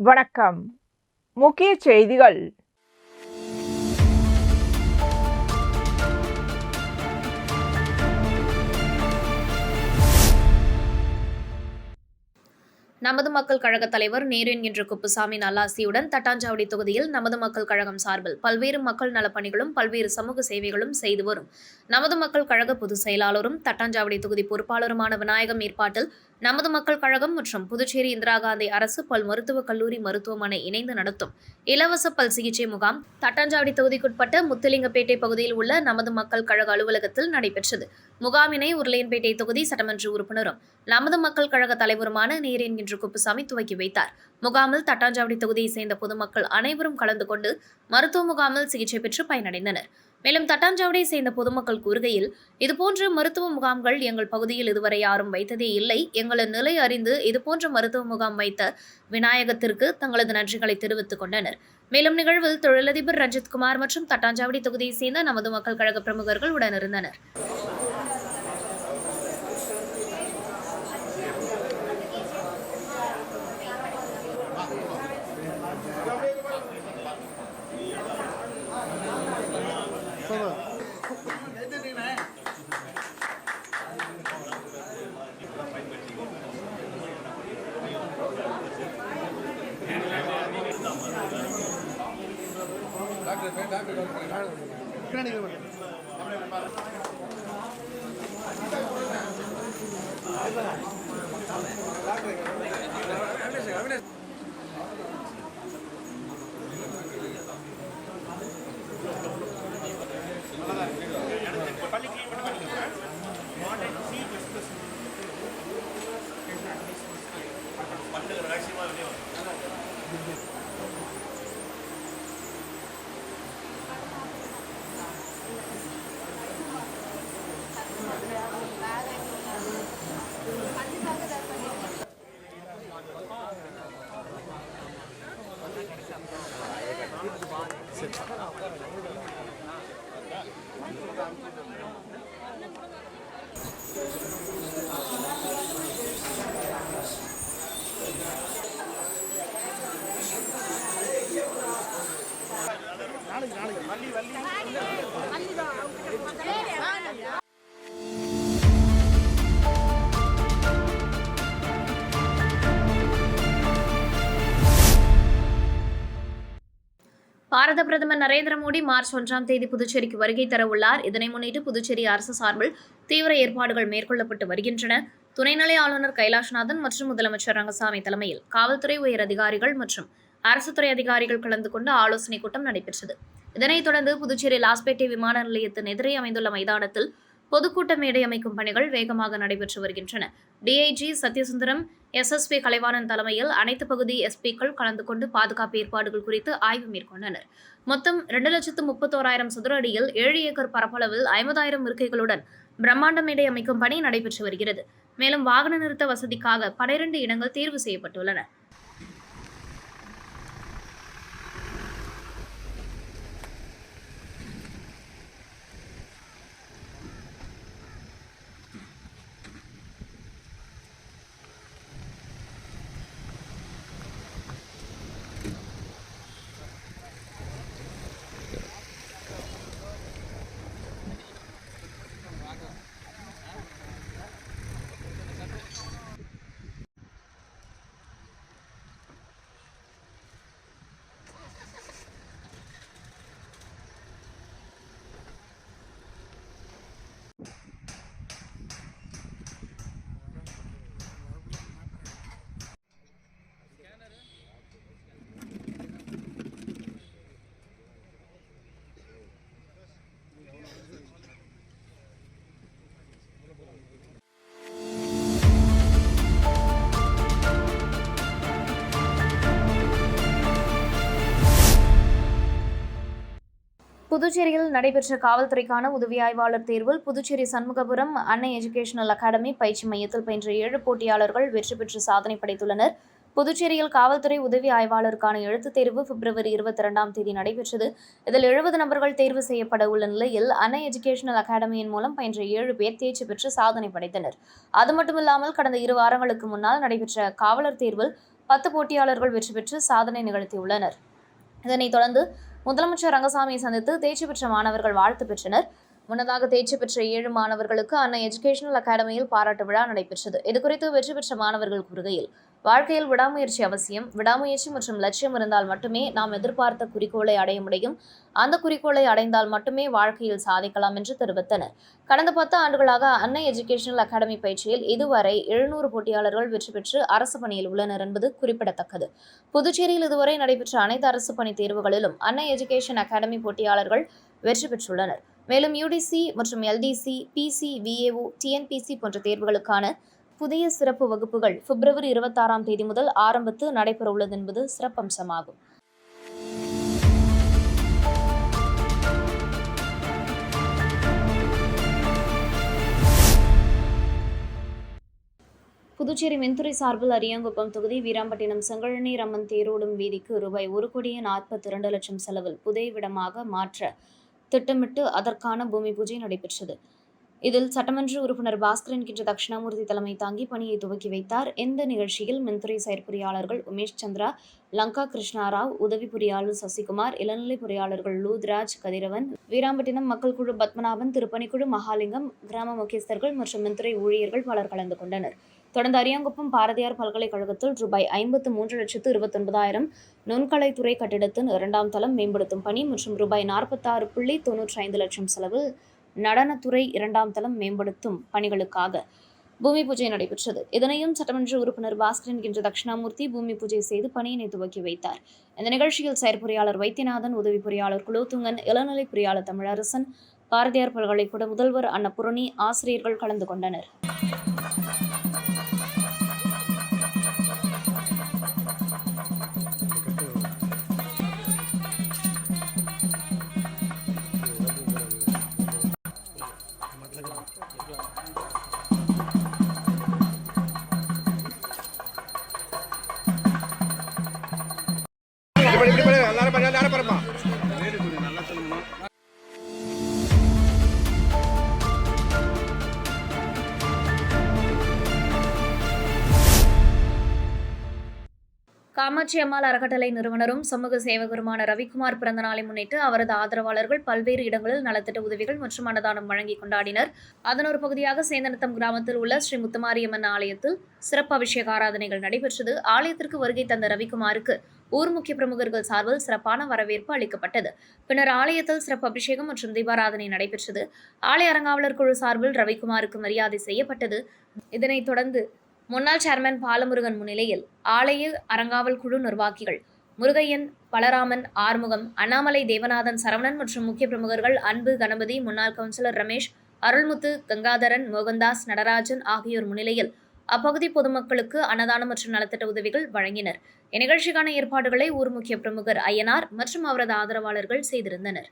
வணக்கம். முக்கிய செய்திகள். நமது மக்கள் கழக தலைவர் நேரு என்கின்ற குப்புசாமி நல்லாசியுடன் தட்டாஞ்சாவடி தொகுதியில் நமது மக்கள் கழகம் சார்பில் பல்வேறு மக்கள் நலப்பணிகளும் பல்வேறு சமூக சேவைகளும் செய்து வரும் நமது மக்கள் கழக பொதுச் செயலாளரும் தட்டாஞ்சாவடி தொகுதி பொறுப்பாளருமான விநாயகம் ஏற்பாட்டில் நமது மக்கள் கழகம் மற்றும் புதுச்சேரி இந்திரா காந்தி அரசு பல் மருத்துவக் கல்லூரி மருத்துவமனை இணைந்து நடத்தும் இலவச பல் சிகிச்சை முகாம் தட்டாஞ்சாவடி தொகுதிக்குட்பட்ட முத்துலிங்கப்பேட்டை பகுதியில் உள்ள நமது மக்கள் கழக அலுவலகத்தில் நடைபெற்றது. முகாமினை உருளையன்பேட்டை தொகுதி சட்டமன்ற உறுப்பினரும் நமது மக்கள் கழக தலைவருமான நேரு என்கின்ற குப்புசாமி துவக்கி வைத்தார். முகாமில் தட்டாஞ்சாவடி தொகுதியை சேர்ந்த பொதுமக்கள் அனைவரும் கலந்து கொண்டு மருத்துவ முகாமில் சிகிச்சை பெற்று பயனடைந்தனர். மேலும் தட்டாஞ்சாவடியை சேர்ந்த பொதுமக்கள் கூறுகையில், இதுபோன்ற மருத்துவ முகாம்கள் எங்கள் பகுதியில் இதுவரை யாரும் வைத்ததே இல்லை. எங்களது நிலை அறிந்து இதுபோன்ற மருத்துவ முகாம் வைத்த விநாயகத்திற்கு தங்களது நன்றிகளை தெரிவித்துக் கொண்டனர். மேலும் நிகழ்வில் தொழிலதிபர் ரஞ்சித்குமார் மற்றும் தட்டாஞ்சாவடி தொகுதியை சேர்ந்த நமது மக்கள் கழக பிரமுகர்கள் உடனிருந்தனர். பாரத பிரதமர் நரேந்திர மோடி மார்ச் 1ஆம் தேதி புதுச்சேரிக்கு வருகை தர உள்ளார். இதனை முன்னிட்டு புதுச்சேரி அரசு சார்பில் தீவிர ஏற்பாடுகள் மேற்கொள்ளப்பட்டு வருகின்றன. துணைநிலை ஆளுநர் கைலாஷ்நாதன் மற்றும் முதலமைச்சர் ரங்கசாமி தலைமையில் காவல்துறை உயர் அதிகாரிகள் மற்றும் அரசு துறை அதிகாரிகள் கலந்து கொண்டு ஆலோசனைக் கூட்டம் நடைபெற்றது. இதனைத் தொடர்ந்து புதுச்சேரி லாஸ்பேட்டை விமான நிலையத்தின் எதிரே அமைந்துள்ள மைதானத்தில் பொதுக்கூட்ட மேடை அமைக்கும் பணிகள் வேகமாக நடைபெற்று வருகின்றன. டிஐஜி சத்யசுந்தரம், SSP கலைவாணன் தலைமையில் அனைத்து பகுதி எஸ்பிக்கள் கலந்து கொண்டு பாதுகாப்பு ஏற்பாடுகள் குறித்து ஆய்வு மேற்கொண்டனர். மொத்தம் 2,31,000 சதுர அடியில் 7 ஏக்கர் பரப்பளவில் 50,000 இருக்கைகளுடன் பிரம்மாண்ட மேடை அமைக்கும் பணி நடைபெற்று வருகிறது. மேலும் வாகன நிறுத்த வசதிக்காக 12 இடங்கள் தேர்வு செய்யப்பட்டுள்ளன. புதுச்சேரியில் நடைபெற்ற காவல்துறைக்கான உதவி ஆய்வாளர் தேர்வில் புதுச்சேரி சண்முகபுரம் அன்னை எஜுகேஷனல் அகாடமி பயிற்சி மையத்தில் பயின்ற 7 போட்டியாளர்கள் வெற்றி பெற்று சாதனை படைத்துள்ளனர். புதுச்சேரியில் காவல்துறை உதவி ஆய்வாளருக்கான எழுத்துத் தேர்வு பிப்ரவரி 22ஆம் தேதி நடைபெற்றது. இதில் 70 நபர்கள் தேர்வு செய்யப்பட உள்ள நிலையில் அன்னை எஜுகேஷனல் அகாடமியின் மூலம் பயின்ற 7 பேர் தேர்ச்சி பெற்று சாதனை படைத்தனர். அது மட்டுமில்லாமல் கடந்த 2 வாரங்களுக்கு முன்னால் நடைபெற்ற காவலர் தேர்வில் 10 போட்டியாளர்கள் வெற்றி பெற்று சாதனை நிகழ்த்தியுள்ளனர். இதனைத் தொடர்ந்து முதலமைச்சர் ரங்கசாமியை சந்தித்து தேர்ச்சி பெற்ற மாணவர்கள் வாழ்த்து பெற்றனர். முன்னதாக தேர்ச்சி பெற்ற 7 மாணவர்களுக்கு அன்னை எஜுகேஷனல் அகாடமியில் பாராட்டு விழா நடைபெற்றது. இதுகுறித்து வெற்றி பெற்ற மாணவர்கள் கூறுகையில், வாழ்க்கையில் விடாமுயற்சி அவசியம். விடாமுயற்சி மற்றும் லட்சியம் இருந்தால் மட்டுமே நாம் எதிர்பார்த்த குறிக்கோளை அடைய முடியும். அந்த குறிக்கோளை அடைந்தால் மட்டுமே வாழ்க்கையில் சாதிக்கலாம் என்று தெரிவித்தனர். கடந்த 10 ஆண்டுகளாக அன்னை எஜுகேஷனல் அகாடமி பயிற்சியில் இதுவரை 700 போட்டியாளர்கள் வெற்றி பெற்று அரசு பணியில் உள்ளனர் என்பது குறிப்பிடத்தக்கது. புதுச்சேரியில் இதுவரை நடைபெற்ற அனைத்து அரசு பணி தேர்வுகளிலும் அன்னை எஜுகேஷன் அகாடமி போட்டியாளர்கள் வெற்றி பெற்றுள்ளனர். மேலும் யுடிசி மற்றும் எல்டிசி, பிசி, விஏஓ, டிஎன்பிசி போன்ற தேர்வுகளுக்கான புதிய சிறப்பு வகுப்புகள் பிப்ரவரி 26ஆம் தேதி முதல் ஆரம்பித்து நடைபெறவுள்ளது என்பது சிறப்பம்சமாகும். புதுச்சேரி மின்துறை சார்பில் அரியாங்குப்பம் தொகுதி வீராம்பட்டினம் செங்கழநீர் அம்மன் தேரோடும் வீதிக்கு ரூபாய் 1,42,00,000 செலவில் புதைவிடமாக மாற்ற திட்டமிட்டு அதற்கான பூமி பூஜை நடைபெற்றது. இதில் சட்டமன்ற உறுப்பினர் பாஸ்கர் என்கின்ற தட்சிணாமூர்த்தி தலைமை தாங்கி பணியை துவக்கி வைத்தார். இந்த நிகழ்ச்சியில் மின்துறை செயற்பொறியாளர்கள் உமேஷ் சந்திரா, லங்கா கிருஷ்ணாராவ், உதவி பொறியாளர் சசிகுமார், இளநிலை பொறியாளர்கள் லூத்ராஜ், கதிரவன், வீராம்பட்டினம் மக்கள் குழு பத்மநாபன், திருப்பணிக்குழு மகாலிங்கம், கிராம முக்கியஸ்தர்கள் மற்றும் மின்துறை ஊழியர்கள் பலர் கலந்து கொண்டனர். தொடர்ந்து அரியாங்குப்பம் பாரதியார் பல்கலைக்கழகத்தில் ரூபாய் 53,29,000 நுண்கலைத்துறை கட்டிடத்தின் 2ஆம் தளம் மேம்படுத்தும் பணி மற்றும் ரூபாய் 46,95,00,000 செலவில் நடனத்துறை 2ஆம் தளம் மேம்படுத்தும் பணிகளுக்காக பூமி பூஜை நடைபெற்றது. இதனையும் சட்டமன்ற உறுப்பினர் பாஸ்கர் என்கின்ற தட்சிணாமூர்த்தி பூமி பூஜை செய்து பணியினை துவக்கி வைத்தார். இந்த நிகழ்ச்சியில் செயற்பொறியாளர் வைத்தியநாதன், உதவி பொறியாளர் குலோத்துங்கன், இளநிலை பொறியாளர் தமிழரசன், பாரதியார் பல்கலைக்கூட முதல்வர் அன்னபூரணி, ஆசிரியர்கள் கலந்து கொண்டனர். காமாட்சி அம்மாள் அறக்கட்டளை நிறுவனரும் சமூக சேவகருமான ரவிக்குமார் பிறந்த நாளை முன்னிட்டு அவரது ஆதரவாளர்கள் பல்வேறு இடங்களில் நலத்திட்ட உதவிகள் மற்றும் அன்னதானம் வழங்கி கொண்டாடினர். அதன் ஒரு பகுதியாக சேந்தநத்தம் கிராமத்தில் உள்ள ஸ்ரீ முத்துமாரியம்மன் ஆலயத்தில் சிறப்பு அபிஷேக ஆராதனைகள் நடைபெற்றது. ஆலயத்திற்கு வருகை தந்த ரவிக்குமாருக்கு ஊர் முக்கிய பிரமுகர்கள் சார்பில் சிறப்பான வரவேற்பு அளிக்கப்பட்டது. பின்னர் ஆலயத்தில் சிறப்பு அபிஷேகம் மற்றும் தீபாராதனை நடைபெற்றது. ஆலய அறங்காவலர் குழு சார்பில் ரவிக்குமாருக்கு மரியாதை செய்யப்பட்டது. இதனைத் தொடர்ந்து முன்னாள் சேர்மன் பாலமுருகன் முன்னிலையில் ஆலய அறங்காவல் குழு நிர்வாகிகள் முருகையன், பலராமன், ஆறுமுகம், அண்ணாமலை, தேவநாதன், சரவணன் மற்றும் முக்கிய பிரமுகர்கள் அன்பு, கணபதி, முன்னாள் கவுன்சிலர் ரமேஷ், அருள்முத்து, கங்காதரன், மோகன்தாஸ், நடராஜன் ஆகியோர் முன்னிலையில் அப்பகுதி பொதுமக்களுக்கு அன்னதானம் மற்றும் நலத்திட்ட உதவிகள் வழங்கினர். இந்நிகழ்ச்சிக்கான ஏற்பாடுகளை ஊர் முக்கிய பிரமுகர் ஐயனார் மற்றும் அவரது ஆதரவாளர்கள் செய்திருந்தனர்.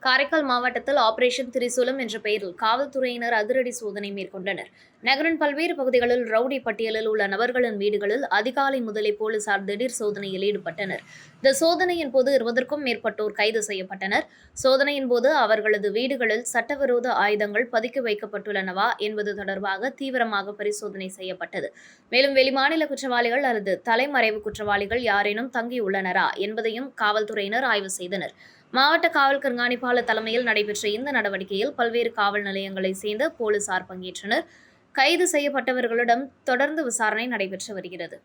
காரைக்கால் மாவட்டத்தில் ஆபரேஷன் திரிசூலம் என்ற பெயரில் காவல்துறையினர் அதிரடி சோதனை மேற்கொண்டனர். நகரின் பல்வேறு பகுதிகளில் ரவுடி பட்டியலில் உள்ள நபர்களின் வீடுகளில் அதிகாலை முதலே போலீசார் திடீர் சோதனையில் ஈடுபட்டனர். இந்த சோதனையின் போது 20க்கும் மேற்பட்டோர் கைது செய்யப்பட்டனர். சோதனையின் போது அவர்களது வீடுகளில் சட்டவிரோத ஆயுதங்கள் பதுக்கி வைக்கப்பட்டுள்ளனவா என்பது தொடர்பாக தீவிரமாக பரிசோதனை செய்யப்பட்டது. மேலும் வெளிமாநில குற்றவாளிகள் அல்லது தலைமறைவு குற்றவாளிகள் யாரேனும் தங்கியுள்ளனரா என்பதையும் காவல்துறையினர் ஆய்வு செய்தனர். மாவட்ட காவல் கண்காணிப்பாளர் தலைமையில் நடைபெற்ற இந்த நடவடிக்கையில் பல்வேறு காவல் நிலையங்களை சேர்ந்த போலீசார் பங்கேற்றனர். கைது செய்யப்பட்டவர்களிடம் தொடர்ந்து விசாரணை நடைபெற்று வருகிறது.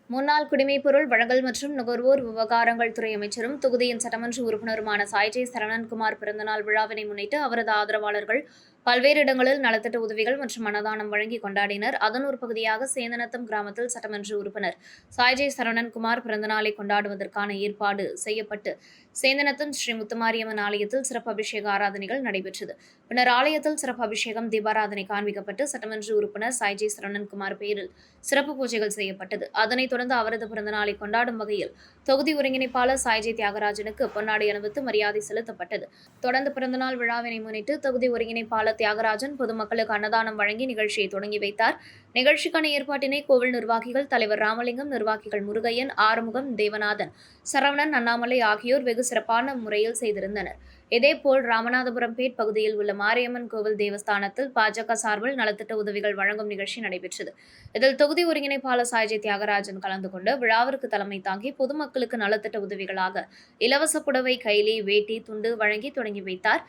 முன்னாள் முன்னாள் குடிமைப்பொருள் வழங்கல் மற்றும் நுகர்வோர் விவகாரங்கள் துறை அமைச்சரும் தொகுதியின் சட்டமன்ற உறுப்பினருமான சாய்ஜே சரவணன்குமார் பிறந்தநாள் விழாவினை முன்னிட்டு அவரது ஆதரவாளர்கள் பல்வேறு இடங்களில் நலத்திட்ட உதவிகள் மற்றும் அன்னதானம் வழங்கி கொண்டாடினர். அதன் ஒரு பகுதியாக சேந்தநத்தம் கிராமத்தில் சட்டமன்ற உறுப்பினர் சாய்ஜே சரவணன்குமார் பிறந்தநாளை கொண்டாடுவதற்கான ஏற்பாடு செய்யப்பட்டு சேந்தநத்தம் ஸ்ரீ முத்துமாரியம்மன் ஆலயத்தில் சிறப்பு அபிஷேக ஆராதனைகள் நடைபெற்றது. பின்னர் ஆலயத்தில் சிறப்பு அபிஷேகம் தீபாராதனை காண்பிக்கப்பட்டு சட்டமன்ற உறுப்பினர் சாய்ஜே சரவணன்குமார் பெயரில் சிறப்பு பூஜைகள் செய்யப்பட்டது. அதனைத் தொடர்ந்து அவரது பிறந்தநாளை கொண்டாடும் வகையில் தொகுதி ஒருங்கிணைப்பாளர் சாய்ஜே தியாகராஜனுக்கு பொன்னாடை அணிவித்து மரியாதை செலுத்தப்பட்டது. தொடர்ந்து பிறந்தநாள் விழாவினை முன்னிட்டு தொகுதி ஒருங்கிணைப்பாளர் தியாகராஜன் பொதுமக்களுக்கு அன்னதானம் வழங்கி நிகழ்ச்சியை தொடங்கி வைத்தார். நிகழ்ச்சிக்கான ஏற்பாட்டினை கோவில் நிர்வாகிகள் தலைவர் ராமலிங்கம், நிர்வாகிகள் முருகையன், ஆறுமுகம், தேவநாதன், சரவணன், அண்ணாமலை ஆகியோர் வெகு சிறப்பான முறையில் செய்திருந்தனர். இதேபோல் ராமநாதபுரம்பேட் பகுதியில் உள்ள மாரியம்மன் கோவில் தேவஸ்தானத்தில் பாஜக சார்பில் நலத்திட்ட உதவிகள் வழங்கும் நிகழ்ச்சி நடைபெற்றது. இதில் தொகுதி ஒருங்கிணைப்பாளர் சாய்ஜே தியாகராஜன் கலந்து கொண்டு விழாவிற்கு தலைமை தாங்கி பொதுமக்களுக்கு நலத்திட்ட உதவிகளாக இலவச புடவை, கைலி, வேட்டி, துண்டு வழங்கி தொடங்கி வைத்தார்.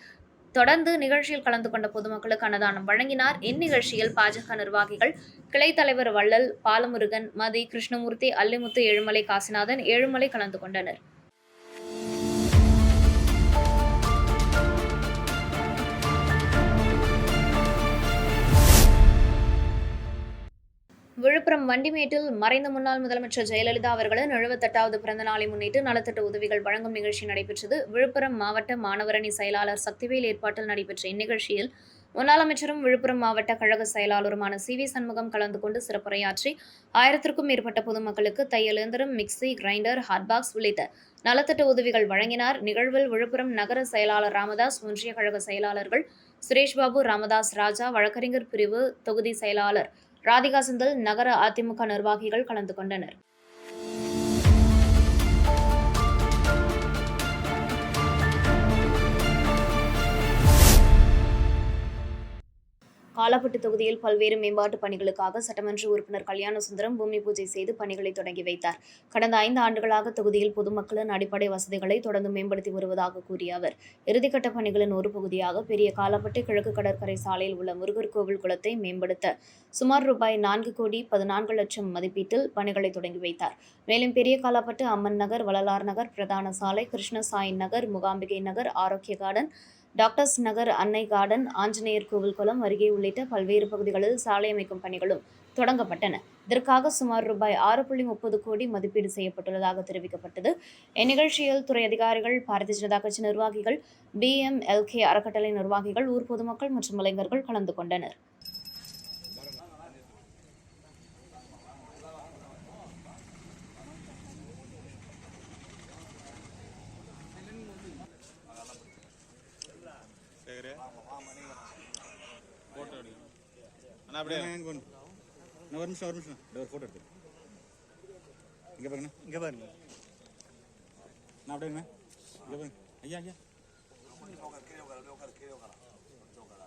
தொடர்ந்து நிகழ்ச்சியில் கலந்து கொண்ட பொதுமக்களுக்கு அன்னதானம் வழங்கினார். இந்நிகழ்ச்சியில் பாஜக நிர்வாகிகள் கிளை தலைவர் வள்ளல், பாலமுருகன், மதி, கிருஷ்ணமூர்த்தி, அல்லிமுத்து, ஏழுமலை, காசிநாதன், ஏழுமலை கலந்து கொண்டனர். விழுப்புரம் வண்டிமேட்டில் மறைந்த முன்னாள் முதலமைச்சர் ஜெயலலிதா அவர்களின் 78வது பிறந்த நாளை முன்னிட்டு நலத்திட்ட உதவிகள் வழங்கும் நிகழ்ச்சி நடைபெற்றது. விழுப்புரம் மாவட்ட மாணவரணி செயலாளர் சக்திவேல் ஏற்பாட்டில் நடைபெற்ற இந்நிகழ்ச்சியில் முன்னாள் அமைச்சரும் விழுப்புரம் மாவட்ட கழக செயலாளருமான சி.வி. சண்முகம் கலந்து கொண்டு சிறப்புரையாற்றி 1000க்கும் மேற்பட்ட பொதுமக்களுக்கு தையல் இயந்திரம், மிக்சி, கிரைண்டர், ஹாட்பாக்ஸ் உள்ளிட்ட நலத்திட்ட உதவிகள் வழங்கினார். நிகழ்வில் விழுப்புரம் நகர செயலாளர் ராமதாஸ், ஒன்றிய கழக செயலாளர்கள் சுரேஷ்பாபு, ராமதாஸ் ராஜா, வழக்கறிஞர் பிரிவு தொகுதி செயலாளர் ராதிகா செந்தில், நகர அதிமுக நிர்வாகிகள் கலந்து கொண்டனர். காலாப்பட்டு தொகுதியில் பல்வேறு மேம்பாட்டு பணிகளுக்காக சட்டமன்ற உறுப்பினர் கல்யாணசுந்தரம் பூமி பூஜை செய்து பணிகளை தொடங்கி வைத்தார். கடந்த 5 ஆண்டுகளாக தொகுதியில் பொதுமக்களின் அடிப்படை வசதிகளை தொடர்ந்து மேம்படுத்தி வருவதாக கூறிய அவர், இறுதிக்கட்ட பணிகளின் ஒரு பகுதியாக பெரிய காலாப்பட்டு கிழக்கு கடற்கரை சாலையில் உள்ள முருகர் கோவில் குளத்தை மேம்படுத்த சுமார் ₹4,14,00,000 மதிப்பீட்டில் பணிகளை தொடங்கி வைத்தார். மேலும் பெரிய காலாப்பட்டு அம்மன் நகர், வள்ளலார் நகர், பிரதான சாலை, கிருஷ்ணசாய் நகர், முகாம்பிகை நகர், ஆரோக்கிய கார்டன், டாக்டர்ஸ் நகர், அன்னை கார்டன், ஆஞ்சநேயர் கோவில் குளம் அருகே உள்ளிட்ட பல்வேறு பகுதிகளில் சாலை அமைக்கும் பணிகளும் தொடங்கப்பட்டன. இதற்காக சுமார் ₹6.30 கோடி மதிப்பீடு செய்யப்பட்டுள்ளதாக தெரிவிக்கப்பட்டது. இந்நிகழ்ச்சியில் துறை அதிகாரிகள், பாரதிய ஜனதா கட்சி நிர்வாகிகள், BMLK அறக்கட்டளை நிர்வாகிகள், ஊர் பொதுமக்கள் மற்றும் இளைஞர்கள் கலந்து கொண்டனர். ஒரு நிமிஷம் போட்டோ எடுத்து இங்கே பாருங்க, இங்கே பாருங்க, நான் அப்படியே இங்கே பாருங்க, ஐயா ஐயா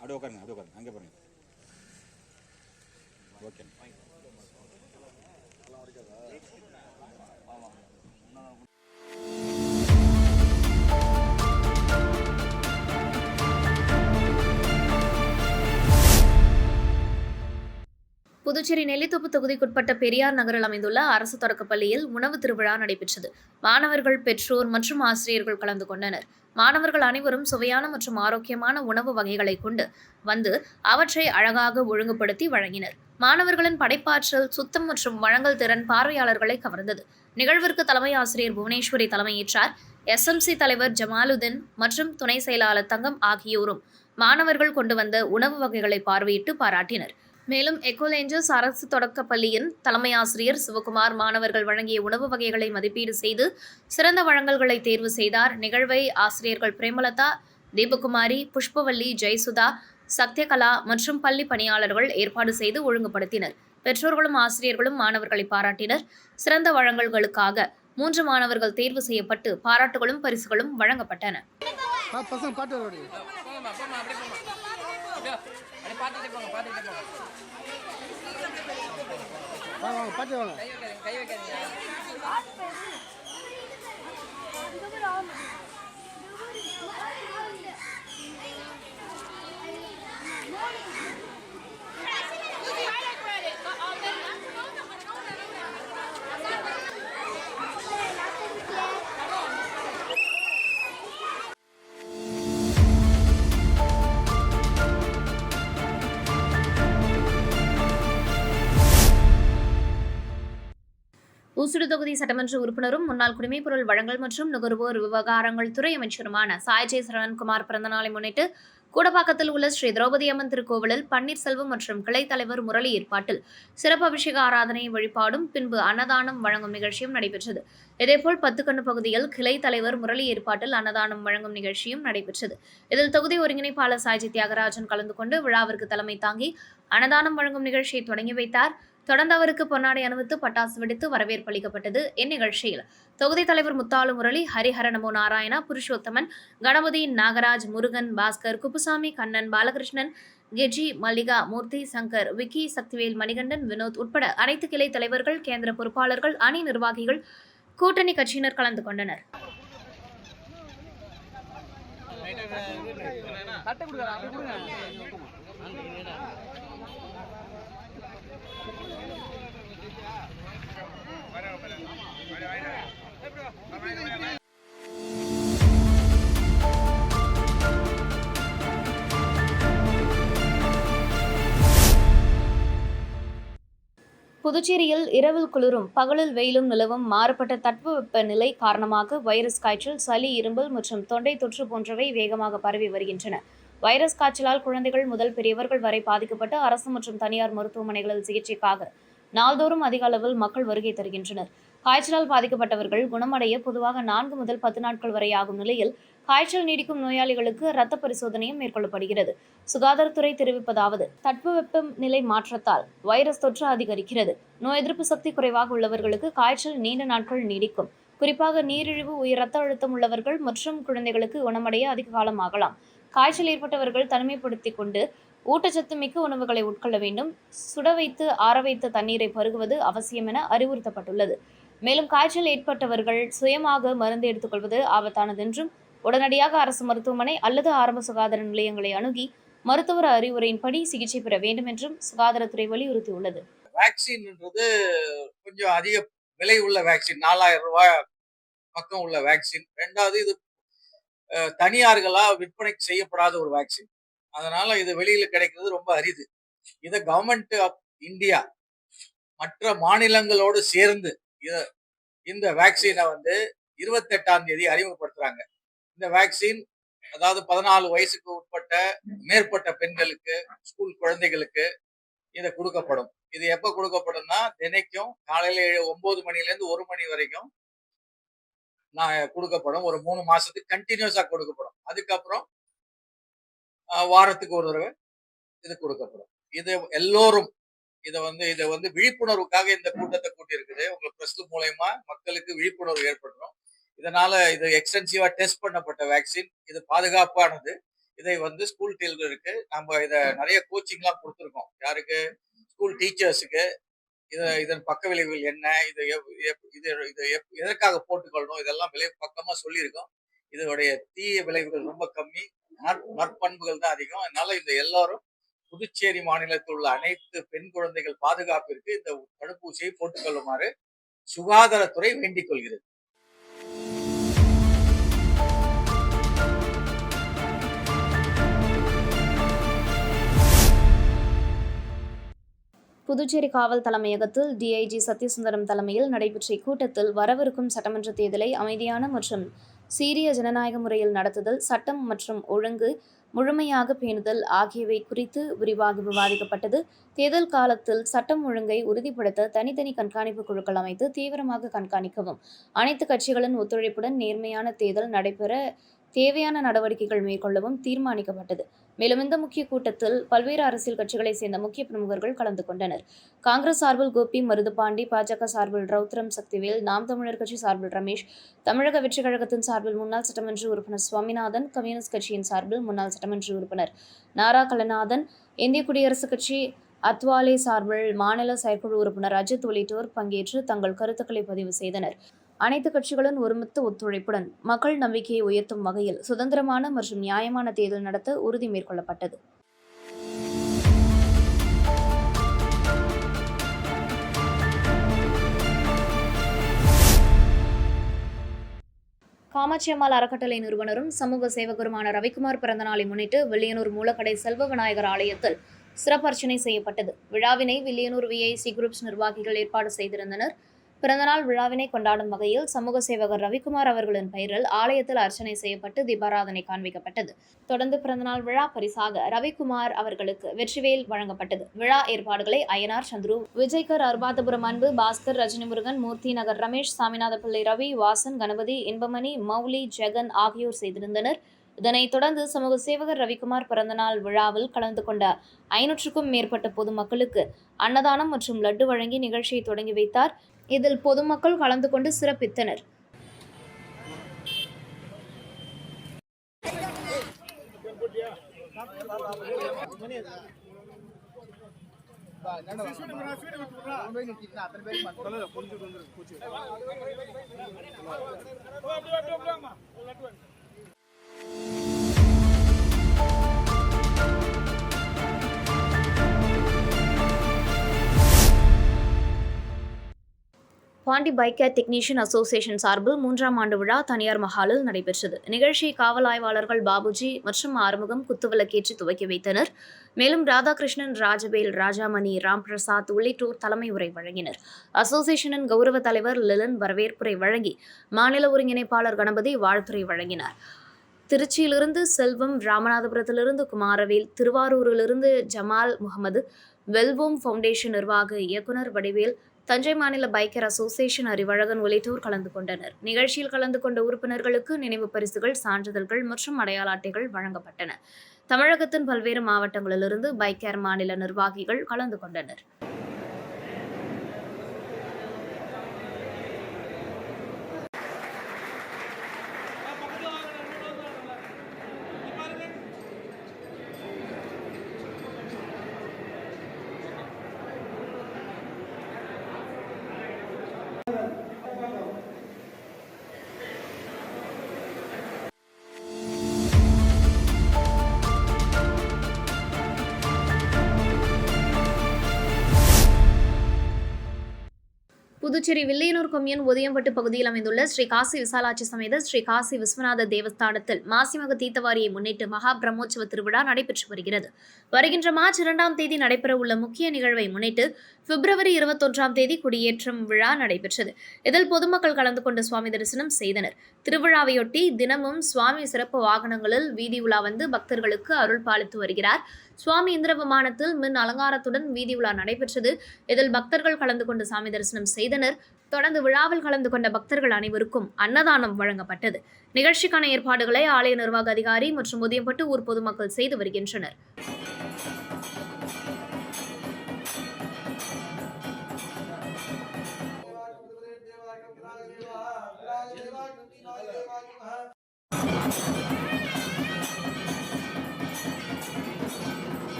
அப்படியே உட்காருங்க, அங்கே பாருங்க. ஓகே, புதுச்சேரி நெல்லித்தோப்பு தொகுதிக்குட்பட்ட பெரியார் நகரில் அமைந்துள்ள அரசு தொடக்கப்பள்ளியில் உணவு திருவிழா நடைபெற்றது. மாணவர்கள், பெற்றோர் மற்றும் ஆசிரியர்கள் கலந்து கொண்டனர். மாணவர்கள் அனைவரும் சுவையான மற்றும் ஆரோக்கியமான உணவு வகைகளை கொண்டு வந்து அவற்றை அழகாக ஒழுங்குபடுத்தி வழங்கினர். மாணவர்களின் படைப்பாற்றல், சுத்தம் மற்றும் வழங்கல் திறன் பார்வையாளர்களை கவர்ந்தது. நிகழ்விற்கு தலைமை ஆசிரியர் புவனேஸ்வரி தலைமையேற்றார். SMC தலைவர் ஜமாலுதீன் மற்றும் துணை செயலாளர் தங்கம் ஆகியோரும் மாணவர்கள் கொண்டு வந்த உணவு வகைகளை பார்வையிட்டு பாராட்டினர். மேலும் எக்கோலேஞ்சர்ஸ் அரசு தொடக்கப்பள்ளியின் தலைமை ஆசிரியர் சிவகுமார் மாணவர்கள் வழங்கிய உணவு வகைகளை மதிப்பீடு செய்து சிறந்த வழங்கல்களை தேர்வு செய்தார். நிகழ்வை ஆசிரியர்கள் பிரேமலதா, தீபகுமாரி, புஷ்பவல்லி, ஜெயசுதா, சத்யகலா மற்றும் பள்ளி பணியாளர்கள் ஏற்பாடு செய்து ஒழுங்குபடுத்தினர். பெற்றோர்களும் ஆசிரியர்களும் மாணவர்களை பாராட்டினர். சிறந்த வழங்கல்களுக்காக 3 மாணவர்கள் தேர்வு செய்யப்பட்டு பாராட்டுகளும் பரிசுகளும் வழங்கப்பட்டன. கை வைக்காதீங்க. ஊசுடு தொகுதி சட்டமன்ற உறுப்பினரும் முன்னாள் குடிமைப்பொருள் வழங்கல் மற்றும் நுகர்வோர் விவகாரங்கள் துறை அமைச்சருமான சாய்ஜே சரவணன்குமார் பிறந்தநாளை முன்னிட்டு கூடப்பாக்கத்தில் உள்ள ஸ்ரீ திரௌபதி அம்மன் திருக்கோவிலில் பன்னீர்செல்வம் மற்றும் கிளை தலைவர் முரளி ஏற்பாட்டில் சிறப்பு அபிஷேக ஆராதனை வழிபாடும் பின்பு அன்னதானம் வழங்கும் நிகழ்ச்சியும் நடைபெற்றது. இதேபோல் பத்துக்கண்ணு பகுதியில் கிளை தலைவர் முரளி ஏற்பாட்டில் அன்னதானம் வழங்கும் நிகழ்ச்சியும் நடைபெற்றது. இதில் தொகுதி ஒருங்கிணைப்பாளர் சாய்ஜி தியாகராஜன் கலந்து கொண்டு விழாவிற்கு தலைமை தாங்கி அன்னதானம் வழங்கும் நிகழ்ச்சியை தொடங்கி வைத்தார். தொடர்ந்து அவருக்கு பொன்னாடை அணிவித்து பட்டாசு வெடித்து வரவேற்பு அளிக்கப்பட்டது. இந்நிகழ்ச்சியில் தொகுதி தலைவர் முத்தாலு முரளி, ஹரிஹர நமோ நாராயணா, புருஷோத்தமன், கணபதி, நாகராஜ், முருகன், பாஸ்கர், குப்புசாமி, கண்ணன், பாலகிருஷ்ணன், கெஜி, மல்லிகா, மூர்த்தி, சங்கர், விக்கி, சக்திவேல், மணிகண்டன், வினோத் உட்பட அனைத்து கிளை தலைவர்கள், கேந்திர பொறுப்பாளர்கள், அணி நிர்வாகிகள், கூட்டணி கட்சியினர் கலந்து கொண்டனர். புதுச்சேரியில் இரவில் குளிரும் பகலில் வெயிலும் நிலவும் மாறுபட்ட தட்பவெப்ப நிலை காரணமாக வைரஸ் காய்ச்சல், சளி, இருமல் மற்றும் தொண்டை தொற்று போன்றவை வேகமாக பரவி வருகின்றன. வைரஸ் காய்ச்சலால் குழந்தைகள் முதல் பெரியவர்கள் வரை பாதிக்கப்பட்டு அரசு மற்றும் தனியார் மருத்துவமனைகளில் சிகிச்சைக்காக நாள்தோறும் அதிக அளவில் மக்கள் வருகை தருகின்றனர். காய்ச்சலால் பாதிக்கப்பட்டவர்கள் குணமடைய பொதுவாக 4 முதல் 10 நாட்கள் வரை ஆகும் நிலையில் காய்ச்சல் நீடிக்கும் நோயாளிகளுக்கு இரத்த பரிசோதனையும் மேற்கொள்ளப்படுகிறது. சுகாதாரத்துறை தெரிவிப்பதாவது, தட்பவெப்ப நிலை மாற்றத்தால் வைரஸ் தொற்று அதிகரிக்கிறது. நோய் எதிர்ப்பு சக்தி குறைவாக உள்ளவர்களுக்கு காய்ச்சல் நீண்ட நாட்கள் நீடிக்கும். குறிப்பாக நீரிழிவு, உயர் ரத்த அழுத்தம் உள்ளவர்கள் மற்றும் குழந்தைகளுக்கு குணமடைய அதிக காலம் ஆகலாம். காய்ச்சல் ஏற்பட்டவர்கள் தனிமைப்படுத்திக் கொண்டு ஊட்டச்சத்து மிக்க உணவுகளை உட்கொள்ள வேண்டும். சுட வைத்து ஆற வைத்த தண்ணீரை பருகுவது அவசியம் என அறிவுறுத்தப்பட்டுள்ளது. மேலும் காய்ச்சல் ஏற்பட்டவர்கள் சுயமாக மருந்து எடுத்துக்கொள்வது ஆபத்தானது என்றும் உடனடியாக அரசு மருத்துவமனை அல்லது ஆரம்ப சுகாதார நிலையங்களை அணுகி மருத்துவர் அறிவுரையின்படி சிகிச்சை பெற வேண்டும் என்றும் சுகாதாரத்துறை வலியுறுத்தியுள்ளது. வேக்சின்ன்றது கொஞ்சம் அதிக விலை உள்ள வேக்சின், 4000 ரூபாய் பக்கம் உள்ள வேக்சின். ரெண்டாவது, இது தனியார்களா விற்பனை செய்யப்படாத ஒரு வேக்சின். அதனால இது வெளியில கிடைக்கிறது ரொம்ப அரிது. இதை கவர்மெண்ட் ஆஃப் இந்தியா மற்ற மாநிலங்களோடு சேர்ந்து இந்த வேக்சினை 28ஆம் தேதி அறிமுகப்படுத்துறாங்க. இந்த வேக்சின் அதாவது 14 வயசுக்கு உட்பட்ட மேற்பட்ட பெண்களுக்கு, ஸ்கூல் குழந்தைகளுக்கு இதை கொடுக்கப்படும். இது எப்ப கொடுக்கப்படும்னா, தினைக்கும் காலையில 9 மணிலேருந்து 1 மணி வரைக்கும் கொடுக்கப்படும். ஒரு 3 மாசத்துக்கு கண்டினியூஸா கொடுக்கப்படும். அதுக்கப்புறம் வாரத்துக்கு ஒரு தடவை இது கொடுக்கப்படும். இது எல்லோரும் இதை விழிப்புணர்வுக்காக இந்த கூட்டத்தை கூட்டி இருக்குது. உங்க பிரஸ் மூலயமா மக்களுக்கு விழிப்புணர்வு ஏற்படணும். இதனால இது எக்ஸ்டென்சிவா டெஸ்ட் பண்ணப்பட்ட வேக்சின். இது பாதுகாப்பானது. இதை ஸ்கூல் டீச்சருக்கு நம்ம இதை நிறைய கோச்சிங்லாம் கொடுத்துருக்கோம். யாருக்கு? ஸ்கூல் டீச்சர்ஸுக்கு. இதன் பக்க விளைவுகள் என்ன, இதை எதற்காக போட்டுக்கொள்ளணும், இதெல்லாம் பக்கமா சொல்லியிருக்கோம். இதோடைய தீய விளைவுகள் ரொம்ப கம்மி, நற்பண்புகள் தான் அதிகம். அதனால இந்த எல்லாரும் புதுச்சேரி மாநிலத்தில் உள்ள அனைத்து பெண் குழந்தைகள் பாதுகாப்பிற்கு இந்த தடுப்பூசியை போட்டுக்கொள்ளுமாறு சுகாதாரத்துறை வேண்டிக் கொள்கிறது. புதுச்சேரி காவல் தலைமையகத்தில் டிஐஜி சத்யசுந்தரம் தலைமையில் நடைபெற்ற இக்கூட்டத்தில் வரவிருக்கும் சட்டமன்ற தேர்தலை அமைதியான மற்றும் சீரிய ஜனநாயக முறையில் நடத்துதல், சட்டம் மற்றும் ஒழுங்கு முழுமையாக பேணுதல் ஆகியவை குறித்து விரிவாக விவாதிக்கப்பட்டது. தேர்தல் காலத்தில் சட்டம் ஒழுங்கை உறுதிப்படுத்த தனித்தனி கண்காணிப்பு குழுக்கள் அமைத்து தீவிரமாக கண்காணிக்கவும், அனைத்து கட்சிகளின் ஒத்துழைப்புடன் நேர்மையான தேர்தல் நடைபெற தேவையான நடவடிக்கைகள் மேற்கொள்ளவும் தீர்மானிக்கப்பட்டது. மேலும் இந்த முக்கிய கூட்டத்தில் பல்வேறு அரசியல் கட்சிகளைச் சேர்ந்த முக்கிய பிரமுகர்கள் கலந்து கொண்டனர். காங்கிரஸ் சார்பில் கோபி மருதுபாண்டி, பாஜக சார்பில் ரவுத்ரம் சக்திவேல், நாம் தமிழர் கட்சி சார்பில் ரமேஷ், தமிழக வெற்றிக் கழகத்தின் சார்பில் முன்னாள் சட்டமன்ற உறுப்பினர் சுவாமிநாதன், கம்யூனிஸ்ட் கட்சியின் சார்பில் முன்னாள் சட்டமன்ற உறுப்பினர் நாரா கலநாதன், இந்திய குடியரசுக் கட்சி அத்வாலே சார்பில் மாநில செயற்குழு உறுப்பினர் அஜித் உள்ளிட்டோர் பங்கேற்று தங்கள் கருத்துக்களை பதிவு செய்தனர். அனைத்து கட்சிகளும் ஒருமித்த ஒத்துழைப்புடன் மக்கள் நம்பிக்கையை உயர்த்தும் வகையில் சுதந்திரமான மற்றும் நியாயமான தேர்தல் நடத்த உறுதி மேற்கொள்ளப்பட்டது. காமாட்சி அம்மாள் அறக்கட்டளை நிறுவனரும் சமூக சேவகருமான ரவிக்குமார் பிறந்தநாளை முன்னிட்டு வில்லியனூர் மூலக்கடை செல்வ விநாயகர் ஆலயத்தில் சிறப்பு அர்ச்சனை செய்யப்பட்டது. விழாவினை வில்லியனூர் விஐசி குரூப்ஸ் நிர்வாகிகள் ஏற்பாடு செய்திருந்தனர். பிறந்தநாள் விழாவினை கொண்டாடும் வகையில் சமூக சேவகர் ரவிக்குமார் அவர்களின் பெயரில் ஆலயத்தில் அர்ச்சனை செய்யப்பட்டு தீபாராதனை காண்பிக்கப்பட்டது. தொடர்ந்து பிறந்தநாள் விழா பரிசாக ரவிக்குமார் அவர்களுக்கு வெற்றிவேல் வழங்கப்பட்டது. விழா ஏற்பாடுகளை அய்யனார் சந்துரு, விஜய்கர், அருபாதபுரம் அன்பு, பாஸ்கர், ரஜினிமுருகன், மூர்த்தி நகர் ரமேஷ், சாமிநாதப்பிள்ளை ரவி, வாசன், கணபதி, இன்பமணி, மௌலி, ஜெகன் ஆகியோர் செய்திருந்தனர். இதனைத் தொடர்ந்து சமூக சேவகர் ரவிக்குமார் பிறந்தநாள் விழாவில் கலந்து கொண்ட 500க்கும் மேற்பட்ட பொதுமக்களுக்கு அன்னதானம் மற்றும் லட்டு வழங்கி நிகழ்ச்சியை தொடங்கி வைத்தார். இதில் பொதுமக்கள் கலந்து கொண்டு சிறப்பித்தனர். Pondy bike care technician association சார்பில் 3ஆம் ஆண்டு விழா தனியார் மஹாலில் நடைபெற்றது. நிகழ்ச்சியை காவல் ஆய்வாளர்கள் பாபுஜி மற்றும் ஆறுமுகம் குத்துவிளக்கேற்றி துவக்கி வைத்தனர். மேலும் ராதாகிருஷ்ணன், ராஜவேல், ராஜாமணி, ராம்பிரசாத் உள்ளிட்டோர் தலைமை உரை வழங்கினர். அசோசியேஷனின் கௌரவ தலைவர் லிலன் வரவேற்புரை வழங்கி மாநில ஒருங்கிணைப்பாளர் கணபதி வாழ்த்துரை வழங்கினார். திருச்சியிலிருந்து செல்வம், ராமநாதபுரத்திலிருந்து குமாரவேல், திருவாரூரிலிருந்து ஜமால் முகமது, வெல்வோம் ஃபவுண்டேஷன் நிர்வாக இயக்குநர் வடிவேல், தஞ்சை மாநில பைக்கர் அசோசியேஷன் அறிவழகன் உள்ளிட்டோர் கலந்து கொண்டனர். நிகழ்ச்சியில் கலந்து கொண்ட உறுப்பினர்களுக்கு நினைவு பரிசுகள், சான்றிதழ்கள் மற்றும் அடையாள அட்டைகள் வழங்கப்பட்டன. தமிழகத்தின் பல்வேறு மாவட்டங்களிலிருந்து பைக்கர் மாநில நிர்வாகிகள் கலந்து கொண்டனர். புதுச்சேரி வில்லியனூர் கொம்யூன் உதயம்பட்டு பகுதியில் அமைந்துள்ள ஸ்ரீ காசி விசாலாட்சி சமேத ஸ்ரீ காசி விஸ்வநாத தேவஸ்தானத்தில் மாசிமக தீர்த்தவாரியை முன்னிட்டு மகா பிரம்மோற்சவ திருவிழா நடைபெற்று வருகிறது. வருகின்ற மார்ச் 2ஆம் தேதி நடைபெறவுள்ள முக்கிய நிகழ்வை முன்னிட்டு பிப்ரவரி 21ஆம் தேதி கொடியேற்றம் விழா நடைபெற்றது. இதில் பொதுமக்கள் கலந்து கொண்டு சுவாமி தரிசனம் செய்தனர். திருவிழாவையொட்டி தினமும் சுவாமி சிறப்பு வாகனங்களில் வீதி உலா வந்து பக்தர்களுக்கு அருள் பாலித்து வருகிறார். சுவாமி இந்திர விமானத்தில் மின் அலங்காரத்துடன் வீதி உலா நடைபெற்றது. இதில் பக்தர்கள் கலந்து கொண்டு சாமி தரிசனம் செய்தனர். தொடர்ந்து விழாவில் கலந்து கொண்ட பக்தர்கள் அனைவருக்கும் அன்னதானம் வழங்கப்பட்டது. நிகழ்ச்சிக்கான ஏற்பாடுகளை ஆலய நிர்வாக அதிகாரி மற்றும் உதயம்பட்டு ஊர் பொதுமக்கள் செய்து வருகின்றனர்.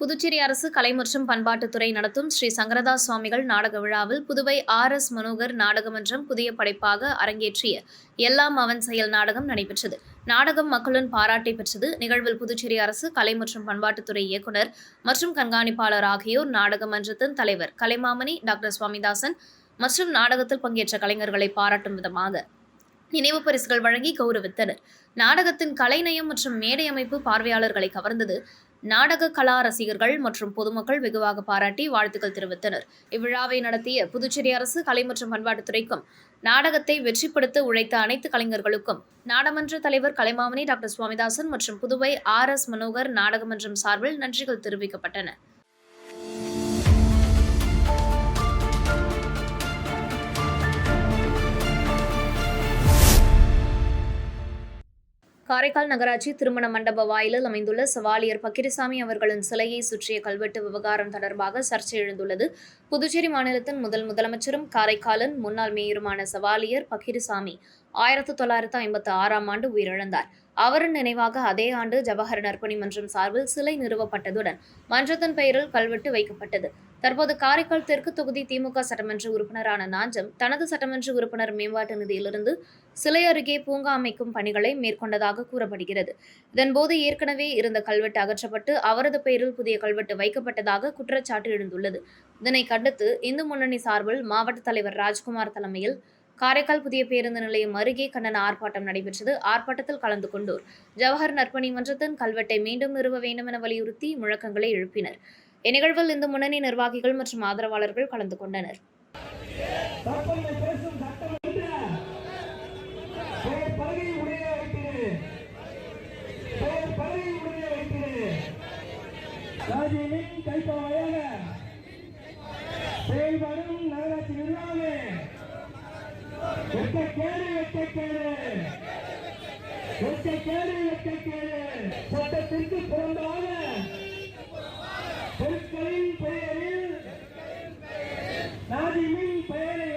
புதுச்சேரி அரசு கலை மற்றும் பண்பாட்டுத்துறை நடத்தும் ஸ்ரீ சங்கரதாஸ் சுவாமிகள் நாடக விழாவில் புதுவை RS மனோகர் நாடகமன்றம் புதிய படைப்பாக அரங்கேற்றிய எல்லாம் அவன் செயல் நாடகம் நடைபெற்றது. நாடகம் மக்களின் பாராட்டை பெற்றது. நிகழ்வில் புதுச்சேரி அரசு கலை மற்றும் பண்பாட்டுத்துறை இயக்குநர் மற்றும் கண்காணிப்பாளர் ஆகியோர் நாடகமன்றத்தின் தலைவர் கலைமாமணி டாக்டர் சுவாமிதாசன் மற்றும் நாடகத்தில் பங்கேற்ற கலைஞர்களை பாராட்டும் விதமாக நினைவு பரிசுகள் வழங்கி கௌரவித்தனர். நாடகத்தின் கலைநயம் மற்றும் மேடை அமைப்பு பார்வையாளர்களை கவர்ந்தது. நாடக கலா ரசிகர்கள் மற்றும் பொதுமக்கள் வெகுவாக பாராட்டி வாழ்த்துக்கள் தெரிவித்தனர். இவ்விழாவை நடத்திய புதுச்சேரி அரசு கலை மற்றும் பண்பாட்டுத்துறைக்கும் நாடகத்தை வெற்றிப்படுத்த உழைத்த அனைத்து கலைஞர்களுக்கும் நாடமன்ற தலைவர் கலைமாமணி டாக்டர் சுவாமிதாசன் மற்றும் புதுவை RS மனோகர் நாடகமன்றம் சார்பில் நன்றிகள் தெரிவிக்கப்பட்டன. காரைக்கால் நகராட்சி திருமண மண்டப வாயிலில் அமைந்துள்ள சவாலியர் பக்கிரிசாமி அவர்களின் சிலையை சுற்றிய கல்வெட்டு விவகாரம் தொடர்பாக சர்ச்சை எழுந்துள்ளது. புதுச்சேரி மாநிலத்தின் முதலமைச்சரும் காரைக்காலின் முன்னாள் மேயருமான சவாலியர் பக்கிரிசாமி 1956ஆம் ஆண்டு உயிரிழந்தார். அவரின் நினைவாக அதே ஆண்டு ஜவஹர் நற்பணி மன்றம் சார்பில் சிலை நிறுவப்பட்டதுடன் மன்றத்தின் பெயரில் கல்வெட்டு வைக்கப்பட்டது. தற்போது காரைக்கால் தெற்கு தொகுதி திமுக சட்டமன்ற உறுப்பினரான நாஞ்சம் தனது சட்டமன்ற உறுப்பினர் மேம்பாட்டு நிதியிலிருந்து சிலை அருகே பூங்கா அமைக்கும் பணிகளை மேற்கொண்டதாக கூறப்படுகிறது. இதன்போது ஏற்கனவே இருந்த கல்வெட்டு அகற்றப்பட்டு அவரது பெயரில் புதிய கல்வெட்டு வைக்கப்பட்டதாக குற்றச்சாட்டு எழுந்துள்ளது. இதனை கண்டித்து இந்து முன்னணி சார்பில் மாவட்ட தலைவர் ராஜ்குமார் தலைமையில் காரைக்கால் புதிய பேருந்து நிலையம் அருகே கண்டன ஆர்ப்பாட்டம் நடைபெற்றது. ஆர்ப்பாட்டத்தில் கலந்து கொண்டோர் ஜவஹர் நற்பணி மன்றத்தின் கல்வெட்டை மீண்டும் நிறுவ வேண்டும் என வலியுறுத்தி முழக்கங்களை எழுப்பினர். இந்நிகழ்வில் இந்து முன்னணி நிர்வாகிகள் மற்றும் ஆதரவாளர்கள் கலந்து கொண்டனர். செயல்படும் நகராட்சி நிர்வாகமே சட்டத்திற்கு புறம்பான பொருட்களின் பெயரில் நாஜிமின் பெயரை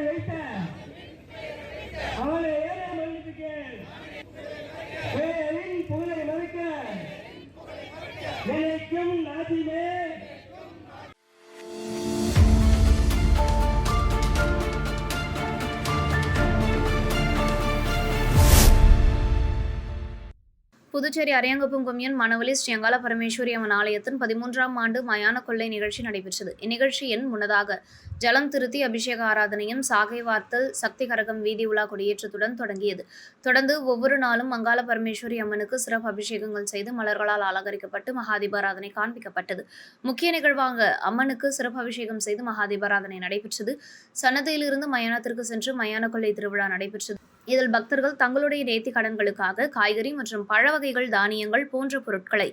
வைத்த அவனை ஏற மன்னிப்புக்கு பெயரின் புகழை மறுக்க நினைக்கும் நாஜிமே. புதுச்சேரி அரியாங்குப்பம் கொம்யூன் மணவெளி ஸ்ரீ அங்காள பரமேஸ்வரி அம்மன் ஆலயத்தின் 13ஆம் ஆண்டு மயான கொள்ளை நிகழ்ச்சி நடைபெற்றது. இந்நிகழ்ச்சியின் முன்னதாக ஜலம் திருத்தி அபிஷேக ஆராதனையும் சாகை வார்த்தல் சக்தி கரகம் வீதி உலா கொடியேற்றத்துடன் தொடங்கியது. தொடர்ந்து ஒவ்வொரு நாளும் அங்காள பரமேஸ்வரி அம்மனுக்கு சிறப்பு அபிஷேகங்கள் செய்து மலர்களால் அலங்கரிக்கப்பட்டு மகாதீபாராதனை காண்பிக்கப்பட்டது. முக்கிய நிகழ்வாக அம்மனுக்கு சிறப்பு அபிஷேகம் செய்து மகாதீபாராதனை நடைபெற்றது. சன்னதியிலிருந்து மயானத்திற்கு சென்று மயான கொள்ளை திருவிழா நடைபெற்றது. இதில் பக்தர்கள் தங்களுடைய நேர்த்தி கடன்களுக்காக காய்கறி மற்றும் பழ வகைகள், தானியங்கள் போன்ற பொருட்களை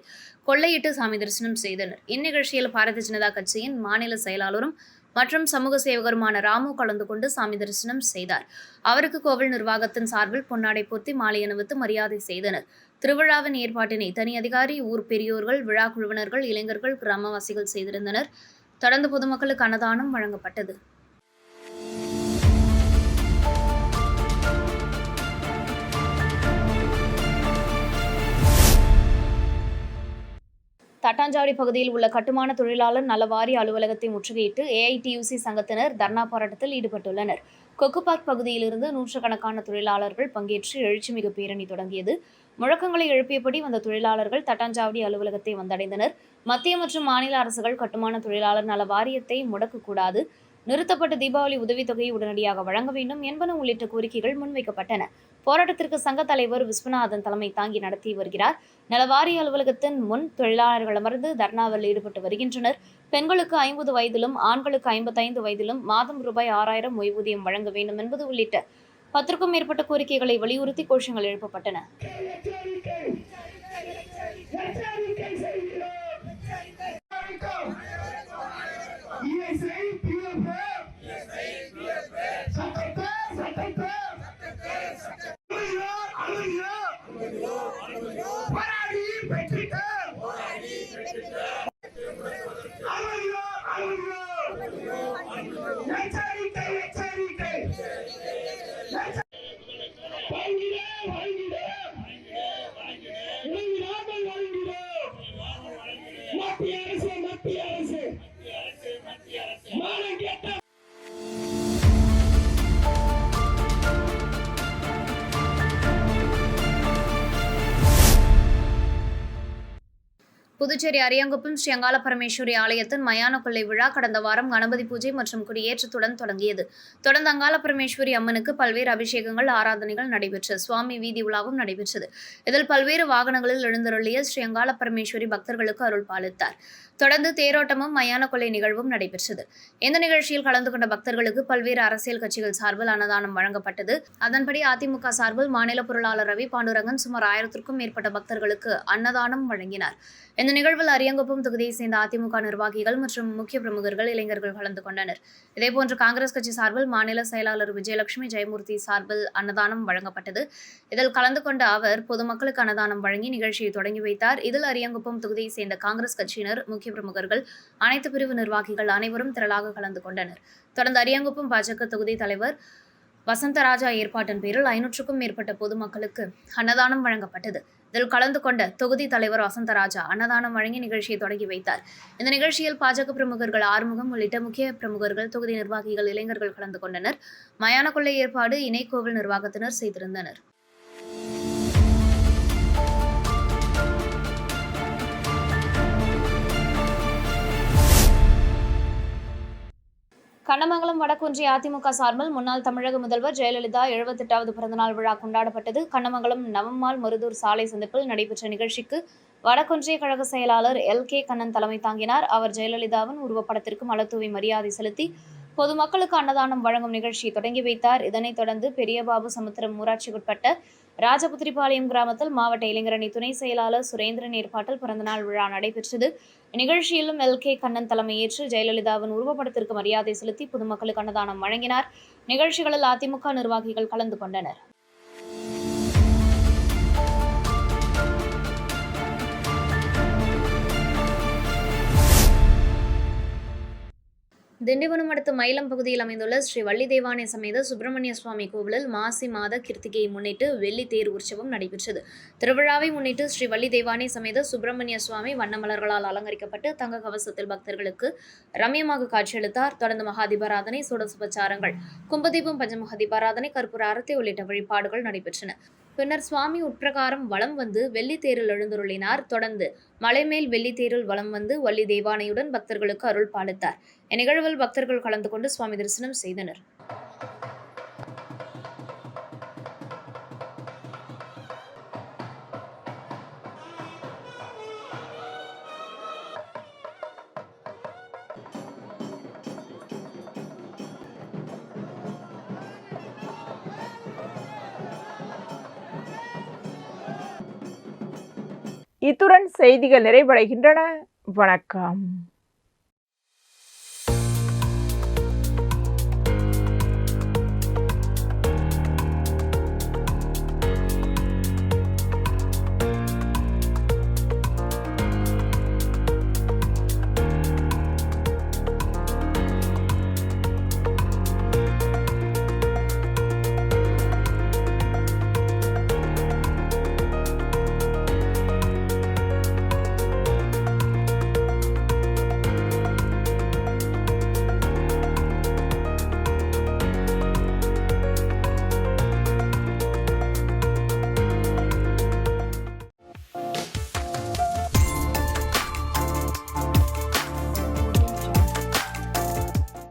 கொள்ளையிட்டு சாமி தரிசனம் செய்தனர். இந்நிகழ்ச்சியில் பாரதிய ஜனதா கட்சியின் மாநில செயலாளரும் மற்றும் சமூக சேவகருமான ராமு கலந்து கொண்டு சாமி தரிசனம் செய்தார். அவருக்கு கோவில் நிர்வாகத்தின் சார்பில் பொன்னாடை போர்த்தி மாலை அணிவித்து மரியாதை செய்தனர். திருவிழாவின் ஏற்பாட்டினை தனி அதிகாரி, ஊர் பெரியோர்கள், விழா குழுவினர்கள், இளைஞர்கள், கிராமவாசிகள் செய்திருந்தனர். தொடர்ந்து பொதுமக்களுக்கு அன்னதானம் வழங்கப்பட்டது. தட்டாஞ்சாவடி பகுதியில் உள்ள கட்டுமான தொழிலாளர் நல வாரிய அலுவலகத்தை முற்றுகையிட்டு ஏஐடியூசி சங்கத்தினர் தர்ணா போராட்டத்தில் ஈடுபட்டுள்ளனர். கொக்குபார்க் பகுதியிலிருந்து நூற்றுக்கணக்கான தொழிலாளர்கள் பங்கேற்று எழுச்சிமிகு பேரணி தொடங்கியது. முழக்கங்களை எழுப்பியபடி வந்த தொழிலாளர்கள் தட்டாஞ்சாவடி அலுவலகத்தை வந்தடைந்தனர். மத்திய மற்றும் மாநில அரசுகள் கட்டுமான தொழிலாளர் நல வாரியத்தை முடக்கக்கூடாது, நிறுத்தப்பட்ட தீபாவளி உதவித்தொகையை உடனடியாக வழங்க வேண்டும் என்பன உள்ளிட்ட கோரிக்கைகள் முன்வைக்கப்பட்டன. போராட்டத்திற்கு சங்க தலைவர் விஸ்வநாதன் தலைமை தாங்கி நடத்தி வருகிறார். நலவாரிய அலுவலகத்தின் முன் தொழிலாளர்கள் அமர்ந்து தர்ணாவில் ஈடுபட்டு வருகின்றனர். பெண்களுக்கு 50 வயதிலும் ஆண்களுக்கு 55 வயதிலும் மாதம் ரூபாய் 6000 ஓய்வூதியம் வழங்க வேண்டும் என்பது உள்ளிட்ட 10க்கும் மேற்பட்ட கோரிக்கைகளை வலியுறுத்தி கோஷங்கள் எழுப்பப்பட்டன. புதுச்சேரி அரியாங்குப்பம் ஸ்ரீ அங்காள பரமேஸ்வரி ஆலயத்தின் மயான கொள்ளை விழா கடந்த வாரம் கணபதி பூஜை மற்றும் கொடியேற்றத்துடன் தொடங்கியது. தொடர்ந்து அங்காள பரமேஸ்வரி அம்மனுக்கு பல்வேறு அபிஷேகங்கள், ஆராதனைகள் நடைபெற்று சுவாமி வீதி உலாவும் நடைபெற்றது. இதில் பல்வேறு வாகனங்களில் எழுந்தருளிய ஸ்ரீ அங்காள பரமேஸ்வரி பக்தர்களுக்கு அருள் பாலித்தார். தொடர்ந்து தேரோட்டமும் மயான கொள்ளை நிகழ்வும் நடைபெற்றது. இந்த நிகழ்ச்சியில் கலந்து கொண்ட பக்தர்களுக்கு பல்வேறு அரசியல் கட்சிகள் சார்பில் அன்னதானம் வழங்கப்பட்டது. அதன்படி அதிமுக சார்பில் மாநில பொருளாளர் ரவி பாண்டுரங்கன் சுமார் 1000க்கும் மேற்பட்ட பக்தர்களுக்கு அன்னதானம் வழங்கினார். இந்த நிகழ்வில் அரியாங்குப்பம் தொகுதியை சேர்ந்த அதிமுக நிர்வாகிகள் மற்றும் முக்கிய பிரமுகர்கள், இளைஞர்கள் கலந்து கொண்டனர். இதேபோன்று காங்கிரஸ் கட்சி சார்பில் மாநில செயலாளர் விஜயலட்சுமி ஜெயமூர்த்தி சார்பில் அன்னதானம் வழங்கப்பட்டது. இதில் கலந்து கொண்ட அவர் பொதுமக்களுக்கு அன்னதானம் வழங்கி நிகழ்ச்சியை தொடங்கி வைத்தார். இதில் அரியாங்குப்பம் தொகுதியை சேர்ந்த காங்கிரஸ் கட்சியினர், முக்கிய பிரமுகர்கள், அனைத்து பிரிவு நிர்வாகிகள் அனைவரும் திரளாக கலந்து கொண்டனர். தொடர்ந்து அரியாங்குப்பம் பாஜக தொகுதி தலைவர் வசந்தராஜா ஏற்பாட்டின் பேரில் 500க்கும் மேற்பட்ட பொதுமக்களுக்கு அன்னதானம் வழங்கப்பட்டது. இதில் கலந்து கொண்ட தொகுதி தலைவர் வசந்தராஜா அன்னதானம் வழங்கி நிகழ்ச்சியை தொடங்கி வைத்தார். இந்த நிகழ்ச்சியில் பாஜக பிரமுகர்கள் ஆறுமுகம் உள்ளிட்ட முக்கிய பிரமுகர்கள், தொகுதி நிர்வாகிகள், இளைஞர்கள் கலந்து கொண்டனர். மயான கொள்ளை ஏற்பாடு இணைக்கோவில் நிர்வாகத்தினர் செய்திருந்தனர். கண்ணமங்கலம் வடக்கொன்றிய அதிமுக சார்பில் முன்னாள் தமிழக முதல்வர் ஜெயலலிதா 78வது பிறந்தநாள் விழா கொண்டாடப்பட்டது. கண்ணமங்கலம் நவம்மாள் மருதூர் சாலை சந்திப்பில் நடைபெற்ற நிகழ்ச்சிக்கு வடக்கொன்றிய கழக செயலாளர் LK கண்ணன் தலைமை தாங்கினார். அவர் ஜெயலலிதாவின் உருவப்படத்திற்கு மலர்தூவி மரியாதை செலுத்தி பொதுமக்களுக்கு அன்னதானம் வழங்கும் நிகழ்ச்சியை தொடங்கி வைத்தார். இதனைத் தொடர்ந்து பெரியபாபு சமுத்திரம் ஊராட்சிக்குட்பட்ட ராஜபுத்திரிபாளையம் கிராமத்தில் மாவட்ட இளைஞரணி துணை செயலாளர் சுரேந்திரன் ஏற்பாட்டில் பிறந்தநாள் விழா நடைபெற்றது. நிகழ்ச்சியிலும் LK கண்ணன் தலைமையேற்று ஜெயலலிதாவின் உருவப்படத்திற்கு மரியாதை செலுத்தி பொதுமக்களுக்கு அன்னதானம் வழங்கினார். நிகழ்ச்சிகளில் அதிமுக நிர்வாகிகள் கலந்து கொண்டனர். திண்டிவனம் அடுத்த மயிலம் பகுதியில் அமைந்துள்ள ஸ்ரீ வள்ளி தேவானை சமேத சுப்பிரமணிய சுவாமி கோவிலில் மாசி மாத கிருத்திகையை முன்னிட்டு வெள்ளி தேர் உற்சவம் நடைபெற்றது. திருவிழாவை முன்னிட்டு ஸ்ரீ வள்ளி தேவானை சமேத சுப்பிரமணிய சுவாமி வண்ணமலர்களால் அலங்கரிக்கப்பட்டு தங்க கவசத்தில் பக்தர்களுக்கு ரம்யமாக காட்சியளித்தார். தொடர்ந்து மகாதீபாராதனை, சூடசுபச்சாரங்கள், கும்பதீபம், பஞ்சமுக தீபாராதனை, கற்பூர ஆரத்தி உள்ளிட்ட வழிபாடுகள் நடைபெற்றன. பின்னர் சுவாமி உட்பிரகாரம் வலம் வந்து வெள்ளி தேரில் எழுந்தருளினார். தொடர்ந்து மலைமேல் வெள்ளி தேரில் வலம் வந்து வள்ளி தேவானையுடன் பக்தர்களுக்கு அருள் பாலித்தார். இந்நிகழ்வில் பக்தர்கள் கலந்து கொண்டு சுவாமி தரிசனம் செய்தனர். இத்துடன் செய்திகள் நிறைவடைகின்றன. வணக்கம்.